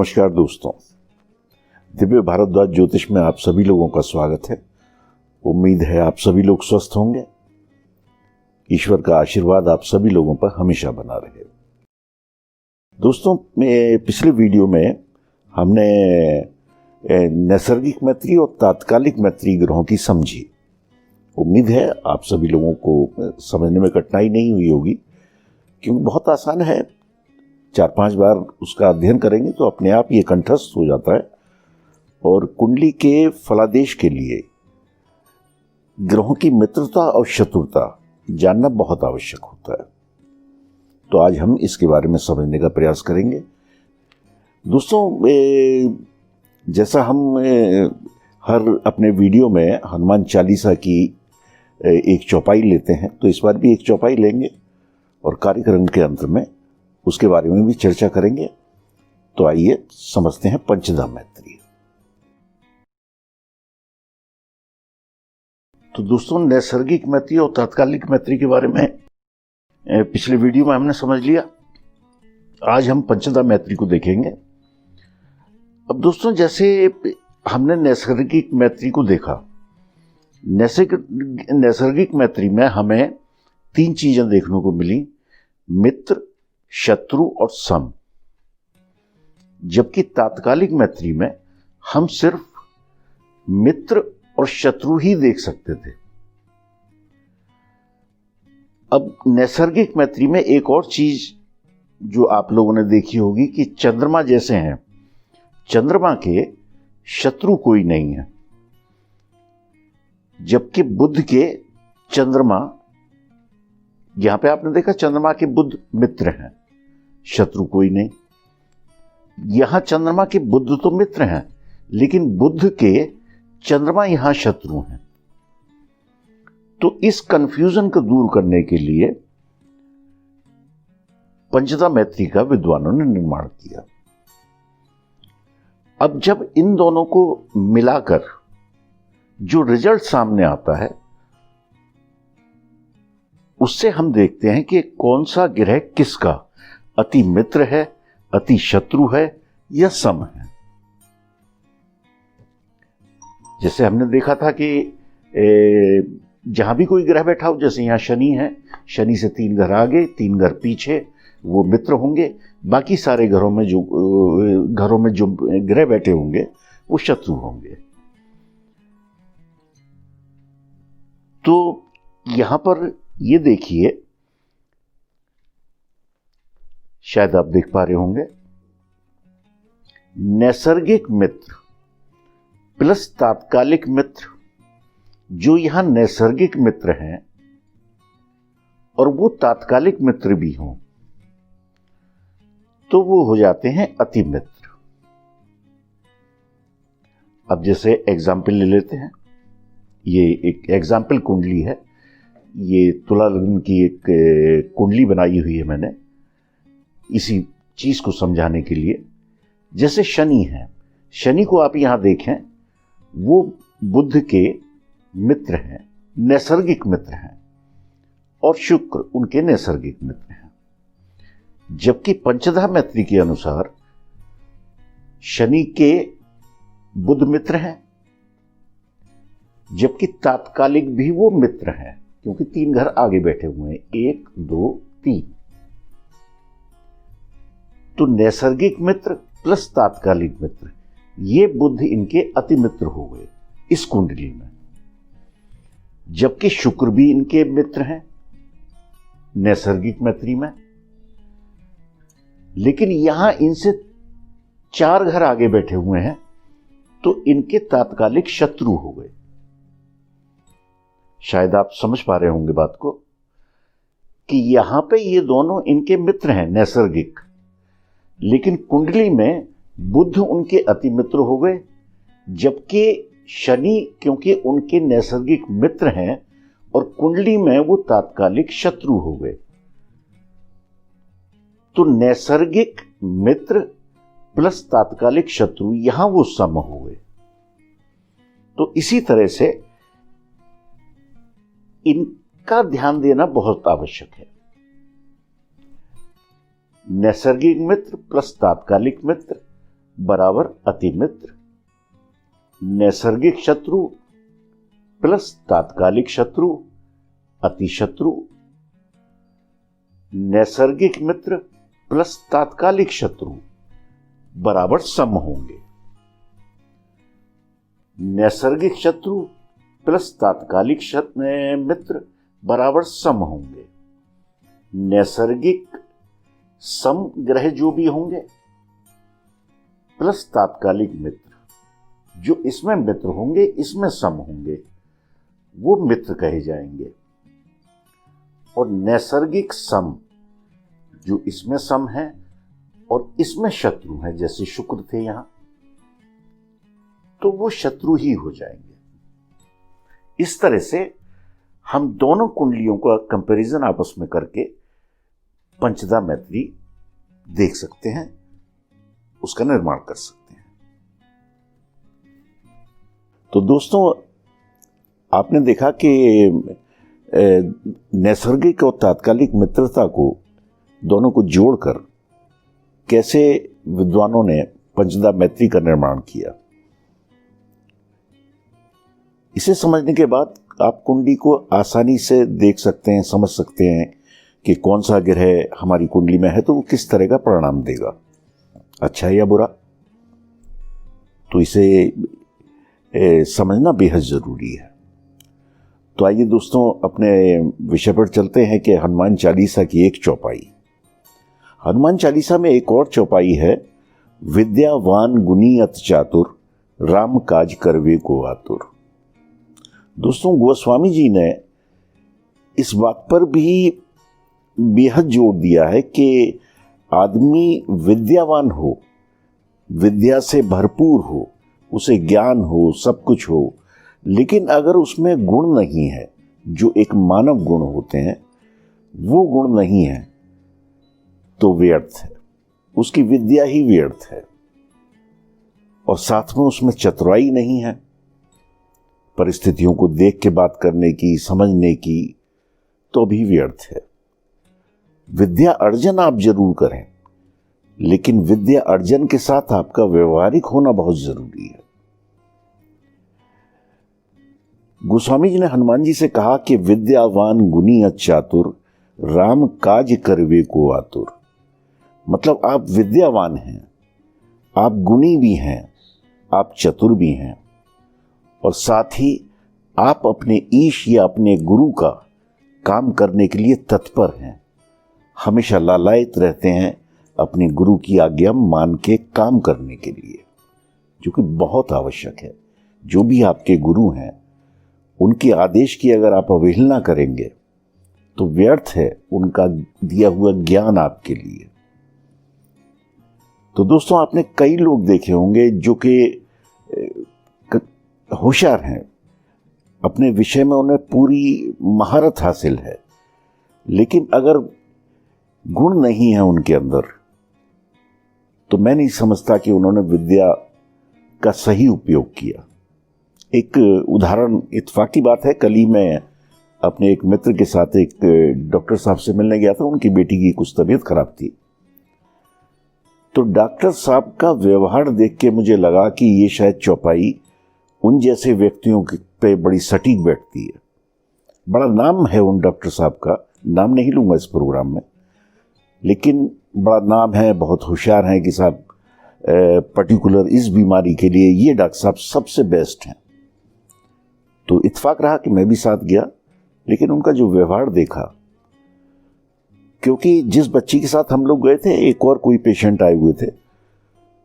नमस्कार दोस्तों, दिव्य भारद्वाज ज्योतिष में आप सभी लोगों का स्वागत है। उम्मीद है आप सभी लोग स्वस्थ होंगे। ईश्वर का आशीर्वाद आप सभी लोगों पर हमेशा बना रहे। दोस्तों, पिछले वीडियो में हमने नैसर्गिक मैत्री और तात्कालिक मैत्री ग्रहों की समझी। उम्मीद है आप सभी लोगों को समझने में कठिनाई नहीं हुई होगी, क्योंकि बहुत आसान है। 4-5 बार उसका अध्ययन करेंगे तो अपने आप ये कंठस्थ हो जाता है। और कुंडली के फलादेश के लिए ग्रहों की मित्रता और शत्रुता जानना बहुत आवश्यक होता है। तो आज हम इसके बारे में समझने का प्रयास करेंगे। दोस्तों, जैसा हम हर अपने वीडियो में हनुमान चालीसा की एक चौपाई लेते हैं, तो इस बार भी एक चौपाई लेंगे और कार्यक्रम के अंत में उसके बारे में भी चर्चा करेंगे। तो आइए समझते हैं पंचधा मैत्री। तो दोस्तों, नैसर्गिक मैत्री और तात्कालिक मैत्री के बारे में पिछले वीडियो में हमने समझ लिया। आज हम पंचधा मैत्री को देखेंगे। अब दोस्तों, जैसे हमने नैसर्गिक मैत्री को देखा, नैसर्गिक मैत्री में हमें 3 चीजें देखने को मिली: मित्र, शत्रु और सम। जबकि तात्कालिक मैत्री में हम सिर्फ मित्र और शत्रु ही देख सकते थे। अब नैसर्गिक मैत्री में एक और चीज जो आप लोगों ने देखी होगी कि चंद्रमा जैसे हैं, चंद्रमा के शत्रु कोई नहीं है। जबकि बुध के चंद्रमा, यहां पे आपने देखा चंद्रमा के बुध मित्र हैं, शत्रु कोई नहीं। यहां चंद्रमा के बुध तो मित्र हैं, लेकिन बुध के चंद्रमा यहां शत्रु हैं। तो इस कंफ्यूजन को दूर करने के लिए पंचधा मैत्री का विद्वानों ने निर्माण किया। अब जब इन दोनों को मिलाकर जो रिजल्ट सामने आता है, उससे हम देखते हैं कि कौन सा ग्रह किसका अति मित्र है, अति शत्रु है या सम है। जैसे हमने देखा था कि जहां भी कोई ग्रह बैठा हो, जैसे यहां शनि है, शनि से 3 घर आगे 3 घर पीछे वो मित्र होंगे। बाकी सारे घरों में जो ग्रह बैठे होंगे वो शत्रु होंगे। तो यहां पर ये देखिए, शायद आप देख पा रहे होंगे, नैसर्गिक मित्र प्लस तात्कालिक मित्र। जो यहां नैसर्गिक मित्र हैं और वो तात्कालिक मित्र भी हों, तो वो हो जाते हैं अति मित्र। अब जैसे एग्जाम्पल ले लेते हैं। ये एक एग्जाम्पल कुंडली है। ये तुला लग्न की एक कुंडली बनाई हुई है मैंने, इसी चीज को समझाने के लिए। जैसे शनि है, शनि को आप यहां देखें, वो बुध के मित्र हैं, नैसर्गिक मित्र हैं, और शुक्र उनके नैसर्गिक मित्र हैं। जबकि पंचधा मैत्री के अनुसार शनि के बुध मित्र हैं, जबकि तात्कालिक भी वो मित्र हैं, क्योंकि 3 घर आगे बैठे हुए हैं, 1 2 3। तो नैसर्गिक मित्र प्लस तात्कालिक मित्र, ये बुध इनके अति मित्र हो गए इस कुंडली में। जबकि शुक्र भी इनके मित्र हैं नैसर्गिक मैत्री में, लेकिन यहां इनसे 4 घर आगे बैठे हुए हैं, तो इनके तात्कालिक शत्रु हो गए। शायद आप समझ पा रहे होंगे बात को कि यहां पे ये दोनों इनके मित्र हैं नैसर्गिक, लेकिन कुंडली में बुध उनके अति मित्र हो गए। जबकि शनि, क्योंकि उनके नैसर्गिक मित्र हैं और कुंडली में वो तात्कालिक शत्रु हो गए, तो नैसर्गिक मित्र प्लस तात्कालिक शत्रु यहां वो सम हो गए। तो इसी तरह से इनका ध्यान देना बहुत आवश्यक है। नैसर्गिक मित्र प्लस तात्कालिक मित्र बराबर अतिमित्र, नैसर्गिक शत्रु प्लस तात्कालिक शत्रु अतिशत्रु, नैसर्गिक मित्र प्लस तात्कालिक शत्रु बराबर सम होंगे। नैसर्गिक शत्रु प्लस तात्कालिक मित्र बराबर सम होंगे। नैसर्गिक सम ग्रह जो भी होंगे प्लस तात्कालिक मित्र, जो इसमें मित्र होंगे इसमें सम होंगे, वो मित्र कहे जाएंगे। और नैसर्गिक सम जो इसमें सम है और इसमें शत्रु है, जैसे शुक्र थे यहां, तो वो शत्रु ही हो जाएंगे। इस तरह से हम दोनों कुंडलियों का कंपैरिजन आपस में करके पंचदा मैत्री देख सकते हैं, उसका निर्माण कर सकते हैं। तो दोस्तों, आपने देखा कि नैसर्गिक और तात्कालिक मित्रता को दोनों को जोड़कर कैसे विद्वानों ने पंचदा मैत्री का निर्माण किया। इसे समझने के बाद आप कुंडली को आसानी से देख सकते हैं, समझ सकते हैं कि कौन सा ग्रह हमारी कुंडली में है तो वो किस तरह का परिणाम देगा, अच्छा या बुरा। तो इसे समझना बेहद जरूरी है। तो आइए दोस्तों, अपने विषय पर चलते हैं कि हनुमान चालीसा की एक चौपाई। हनुमान चालीसा में एक और चौपाई है, विद्यावान गुणी अति चातुर, राम काज करवे को आतुर। दोस्तों, गोस्वामी जी ने इस बात पर भी बेहद जोर दिया है कि आदमी विद्यावान हो, विद्या से भरपूर हो, उसे ज्ञान हो, सब कुछ हो, लेकिन अगर उसमें गुण नहीं है, जो एक मानव गुण होते हैं, वो गुण नहीं है तो व्यर्थ है, उसकी विद्या ही व्यर्थ है। और साथ में उसमें चतुराई नहीं है, परिस्थितियों को देख के बात करने की, समझने की, तो भी व्यर्थ है। विद्या अर्जन आप जरूर करें, लेकिन विद्या अर्जन के साथ आपका व्यवहारिक होना बहुत जरूरी है। गोस्वामी जी ने हनुमान जी से कहा कि विद्यावान गुणी अति चातुर, राम काज करवे को आतुर। मतलब आप विद्यावान हैं, आप गुणी भी हैं, आप चतुर भी हैं, और साथ ही आप अपने ईश या अपने गुरु का काम करने के लिए तत्पर हैं, हमेशा लालायित रहते हैं अपने गुरु की आज्ञा मान के काम करने के लिए, जो कि बहुत आवश्यक है। जो भी आपके गुरु हैं, उनके आदेश की अगर आप अवहेलना करेंगे तो व्यर्थ है उनका दिया हुआ ज्ञान आपके लिए। तो दोस्तों, आपने कई लोग देखे होंगे जो कि होशियार हैं, अपने विषय में उन्हें पूरी महारत हासिल है, लेकिन अगर गुण नहीं है उनके अंदर, तो मैं नहीं समझता कि उन्होंने विद्या का सही उपयोग किया। एक उदाहरण, इत्तेफाकी बात है, कल ही मैं अपने एक मित्र के साथ एक डॉक्टर साहब से मिलने गया था। उनकी बेटी की कुछ तबीयत खराब थी, तो डॉक्टर साहब का व्यवहार देख के मुझे लगा कि ये शायद चौपाई उन जैसे व्यक्तियों पे बड़ी सटीक बैठती है। बड़ा नाम है उन डॉक्टर साहब का, नाम नहीं लूंगा इस प्रोग्राम में, लेकिन बड़ा नाम है, बहुत होशियार हैं कि साहब पर्टिकुलर इस बीमारी के लिए ये डॉक्टर साहब सबसे बेस्ट हैं। तो इत्तेफाक रहा कि मैं भी साथ गया, लेकिन उनका जो व्यवहार देखा, क्योंकि जिस बच्ची के साथ हम लोग गए थे, एक और कोई पेशेंट आए हुए थे,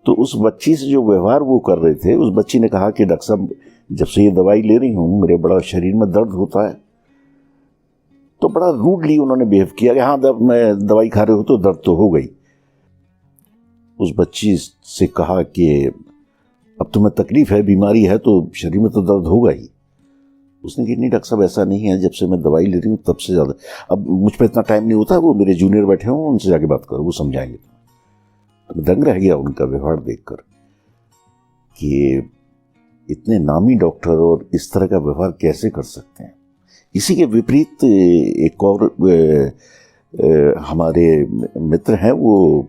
तो उस बच्ची से जो व्यवहार वो कर रहे थे, उस बच्ची ने कहा कि डॉक्टर साहब, जब से ये दवाई ले रही हूँ मेरे बड़ा शरीर में दर्द होता है। तो बड़ा रूडली उन्होंने बिहेव किया कि हाँ, मैं दवाई खा रहे हो तो दर्द तो हो गई। उस बच्ची से कहा कि अब तुम्हें तकलीफ है, बीमारी है, तो शरीर में तो दर्द होगा ही। उसने कहा नहीं डॉक्टर साहब, ऐसा नहीं है, जब से मैं दवाई ले रही हूँ तब से ज़्यादा। अब मुझ पर इतना टाइम नहीं होता, वो मेरे जूनियर बैठे हों, उनसे जाके बात करो, वो समझाएंगे। तो दंग रह गया उनका व्यवहार देखकर कि इतने नामी डॉक्टर और इस तरह का व्यवहार कैसे कर सकते हैं। इसी के विपरीत एक और हमारे मित्र हैं, वो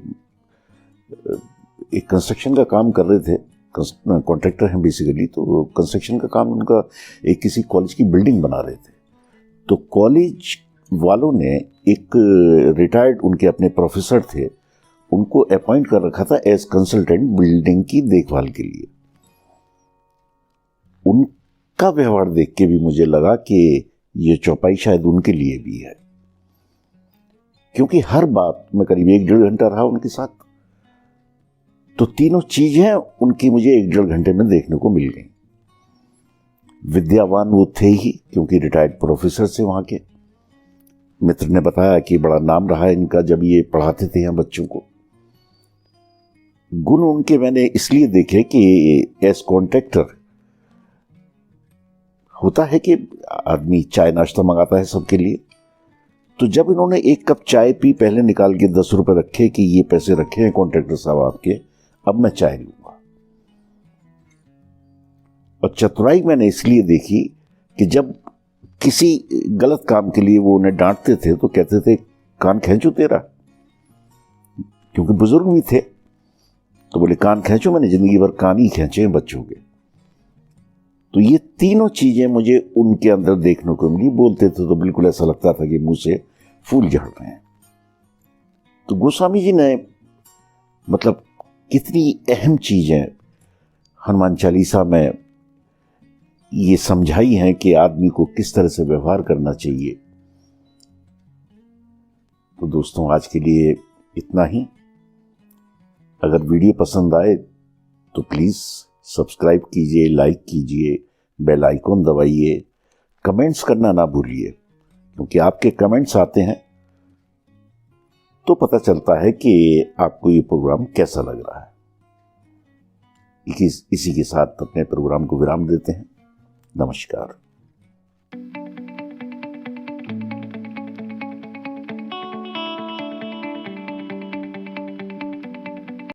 एक कंस्ट्रक्शन का काम कर रहे थे, कॉन्ट्रैक्टर हैं बेसिकली, तो कंस्ट्रक्शन का काम उनका एक किसी कॉलेज की बिल्डिंग बना रहे थे। तो कॉलेज वालों ने एक रिटायर्ड उनके अपने प्रोफेसर थे, उनको अपॉइंट कर रखा था एज कंसल्टेंट बिल्डिंग की देखभाल के लिए। उनका व्यवहार देख के भी मुझे लगा कि ये चौपाई शायद उनके लिए भी है, क्योंकि हर बात में करीब 1-1.5 घंटा रहा उनके साथ, तो तीनों चीजें उनकी मुझे 1-1.5 घंटे में देखने को मिल गई। विद्यावान वो थे ही, क्योंकि रिटायर्ड प्रोफेसर से वहां के। मित्र ने बताया कि बड़ा नाम रहा इनका जब ये पढ़ाते थे यहाँ बच्चों को। गुण उनके मैंने इसलिए देखे कि एज कॉन्ट्रैक्टर होता है कि आदमी चाय नाश्ता मंगाता है सबके लिए, तो जब इन्होंने 1 कप चाय पी, पहले निकाल के 10 रुपए रखे कि ये पैसे रखे हैं कॉन्ट्रैक्टर साहब आपके, अब मैं चाय लूंगा। और चतुराई मैंने इसलिए देखी कि जब किसी गलत काम के लिए वो उन्हें डांटते थे तो कहते थे कान खींचो तेरा, क्योंकि बुजुर्ग भी थे, तो बोले कान खींचो, मैंने जिंदगी भर कान ही खींचे हैं बच्चों के। तो ये तीनों चीजें मुझे उनके अंदर देखने को मिली। बोलते थे तो बिल्कुल ऐसा लगता था कि मुंह से फूल झड़ रहे हैं। तो गोस्वामी जी ने मतलब कितनी अहम चीजें हनुमान चालीसा में ये समझाई हैं कि आदमी को किस तरह से व्यवहार करना चाहिए। तो दोस्तों, आज के लिए इतना ही। अगर वीडियो पसंद आए तो प्लीज सब्सक्राइब कीजिए, लाइक कीजिए, बेल आइकॉन दबाइए, कमेंट्स करना ना भूलिए, क्योंकि आपके कमेंट्स आते हैं तो पता चलता है कि आपको ये प्रोग्राम कैसा लग रहा है। इसी के साथ अपने प्रोग्राम को विराम देते हैं। नमस्कार।